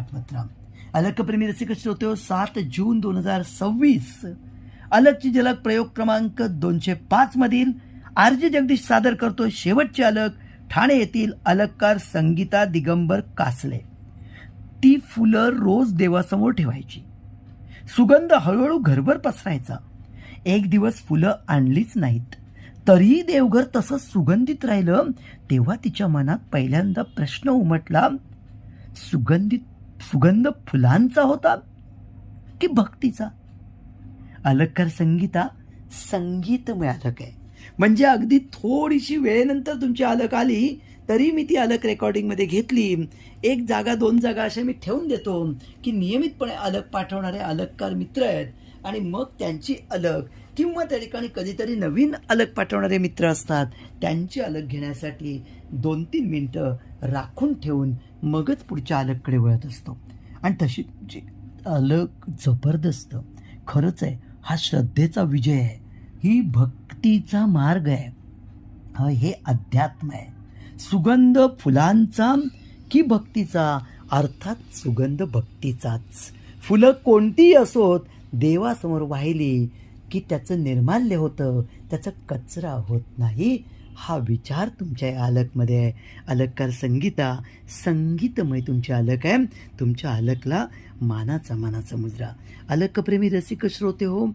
पाठवत राहा. अलकप्रेमी रसिक श्रोते हो, 7 जून 2026 अलकची झलक प्रयोग क्रमांक 205 मधील आरजे जगदीश सादर करतो शेवटची अलक ठाणे येथील अलककार संगीता दिगंबर कासले. ती फुलं रोज देवासमोर ठेवायची. सुगंध हळूहळू घरभर पसरायचा. एक दिवस फुलं आणलीच नाहीत तरीही देवघर तसंच सुगंधित राहिलं. तेव्हा तिच्या मनात पहिल्यांदा प्रश्न उमटला, सुगंध फुलांचा होता की भक्तीचा? अलककार संगीता संगीतमय अलक आहे. म्हणजे अगदी थोडीशी वेळेनंतर तुमची अलक आली तरी मी ती अलक रेकॉर्डिंगमध्ये घेतली. 1 जागा 2 जागा अशा मी ठेवून देतो की नियमितपणे अलक पाठवणारे अलककार मित्र आहेत आणि मग त्यांची अलक किंवा त्या ठिकाणी कधीतरी नवीन अलक पाठवणारे मित्र असतात, त्यांची अलक घेण्यासाठी 2-3 मिनटं राखून ठेवून मगच पुढच्या अलककडे वळत असतो. आणि तशी तुमची अलक जबरदस्त. खरंच आहे, हा श्रद्धेचा विजय आहे, ही भक्तीचा मार्ग आहे, हे अध्यात्म आहे. सुगंध फुलांचा की भक्तीचा? अर्थात सुगंध भक्तीचाच. फुलं कोणतीही असोत, देवासमोर वाहिली की त्याचं निर्माल्य होतं, त्याचा कचरा होत नाही. हा विचार तुमच्या या अलकमध्ये आहे. अलककार संगीता संगीतमय तुमची अलक आहे. तुमच्या अलकला मानाचा मुजरा. अलकप्रेमी रसिक श्रोते हो,